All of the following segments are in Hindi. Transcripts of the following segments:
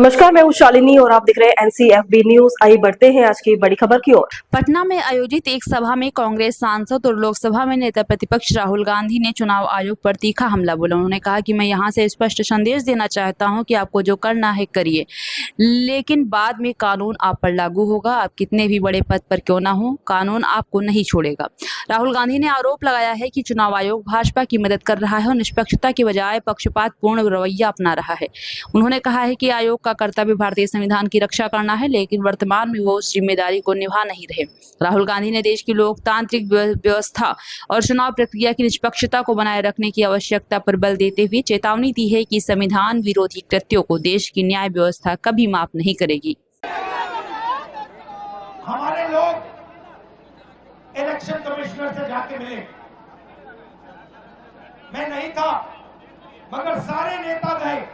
नमस्कार, मैं हूँ शालिनी और आप देख रहे हैं NCFB न्यूज। आइए बढ़ते हैं आज की बड़ी खबर की ओर। पटना में आयोजित एक सभा में कांग्रेस सांसद और लोकसभा में नेता प्रतिपक्ष राहुल गांधी ने चुनाव आयोग पर तीखा हमला बोला। उन्होंने कहा कि मैं यहां से स्पष्ट संदेश देना चाहता हूं कि आपको जो करना है करिए, लेकिन बाद में कानून आप पर लागू होगा। आप कितने भी बड़े पद पर क्यों ना हो, कानून आपको नहीं छोड़ेगा। राहुल गांधी ने आरोप लगाया है कि चुनाव आयोग भाजपा की मदद कर रहा है और निष्पक्षता की बजाय पक्षपातपूर्ण रवैया अपना रहा है। उन्होंने कहा है कि आयोग का कर्तव्य भारतीय संविधान की रक्षा करना है, लेकिन वर्तमान में वो उस जिम्मेदारी को निभा नहीं रहे। राहुल गांधी ने देश की लोकतांत्रिक व्यवस्था और चुनाव प्रक्रिया की निष्पक्षता को बनाए रखने की आवश्यकता पर बल देते हुए चेतावनी दी है कि संविधान विरोधी कृत्यों को देश की न्याय व्यवस्था कभी माफ नहीं करेगी। हमारे लोग इलेक्शन कमिश्नर से जाके मिले, मैं नहीं था, मगर सारे नेता गए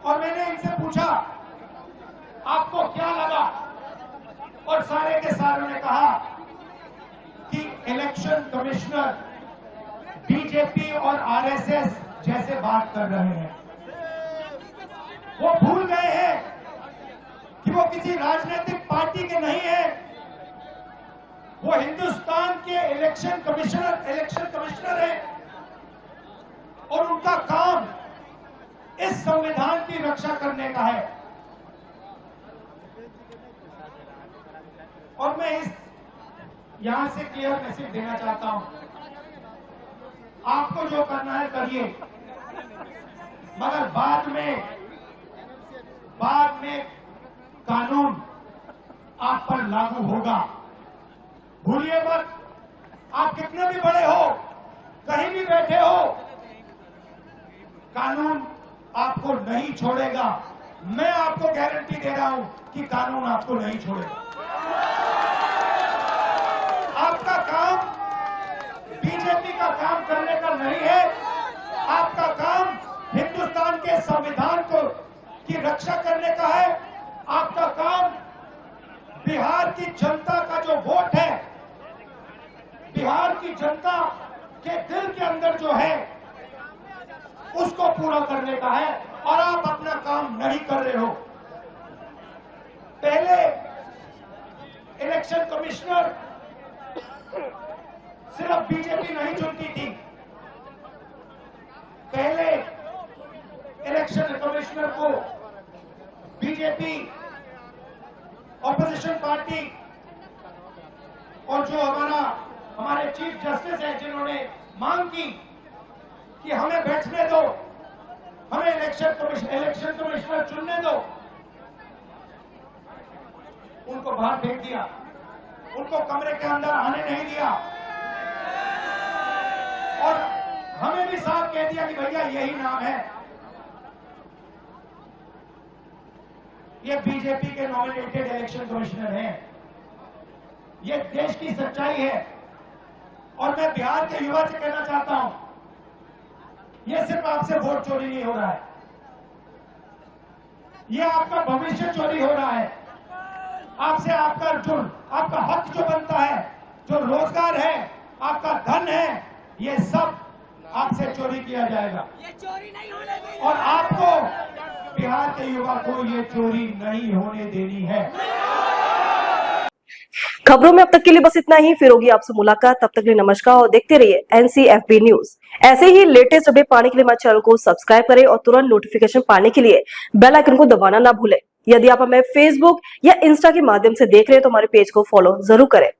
और मैंने इनसे पूछा आपको क्या लगा, और सारे के सारों ने कहा कि इलेक्शन कमिश्नर बीजेपी और आरएसएस जैसे बात कर रहे हैं। वो भूल गए हैं कि वो किसी राजनीतिक पार्टी के नहीं है, वो हिंदुस्तान के इलेक्शन कमिश्नर है और उनका काम इस संविधान की रक्षा करने का है। और मैं यहां से क्लियर मैसेज देना चाहता हूं, आपको जो करना है करिए, मगर बाद में कानून आप पर लागू होगा। भूलिए मत, आप कितने भी बड़े हो, कहीं भी बैठे हो, कानून आपको नहीं छोड़ेगा। मैं आपको गारंटी दे रहा हूं कि कानून आपको नहीं छोड़ेगा। आपका काम बीजेपी का काम करने का नहीं है, आपका काम हिंदुस्तान के संविधान की रक्षा करने का है। आपका काम बिहार की जनता का जो वोट है, बिहार की जनता के दिल के अंदर जो है, उसको पूरा करने का है, और आप अपना काम नहीं कर रहे हो। पहले इलेक्शन कमिश्नर सिर्फ बीजेपी नहीं चुनती थी, पहले इलेक्शन कमिश्नर को बीजेपी, ऑपोजिशन पार्टी और जो हमारे चीफ जस्टिस हैं, जिन्होंने मांग की कि हमें बैठने दो, हमें इलेक्शन कमिश्नर चुनने दो, उनको बाहर फेंक दिया, उनको कमरे के अंदर आने नहीं दिया, और हमें भी साफ कह दिया कि भैया यही नाम है, ये बीजेपी के नॉमिनेटेड इलेक्शन कमिश्नर हैं। ये देश की सच्चाई है, और मैं बिहार के युवा से कहना चाहता हूं, ये सिर्फ आपसे वोट चोरी नहीं हो रहा है, ये आपका भविष्य चोरी हो रहा है। आपसे आपका हक जो बनता है, जो रोजगार है, आपका धन है, ये सब आपसे चोरी किया जाएगा। ये चोरी नहीं होने देनी, और आपको, बिहार के युवा को, ये चोरी नहीं होने देनी है। खबरों में अब तक के लिए बस इतना ही। फिर होगी आपसे मुलाकात, तब तक के लिए नमस्कार और देखते रहिए NCFB न्यूज। ऐसे ही लेटेस्ट अपडेट पाने के लिए हमारे चैनल को सब्सक्राइब करें और तुरंत नोटिफिकेशन पाने के लिए बेल आइकन को दबाना ना भूलें। यदि आप हमें फेसबुक या इंस्टा के माध्यम से देख रहे हैं तो हमारे पेज को फॉलो जरूर करें।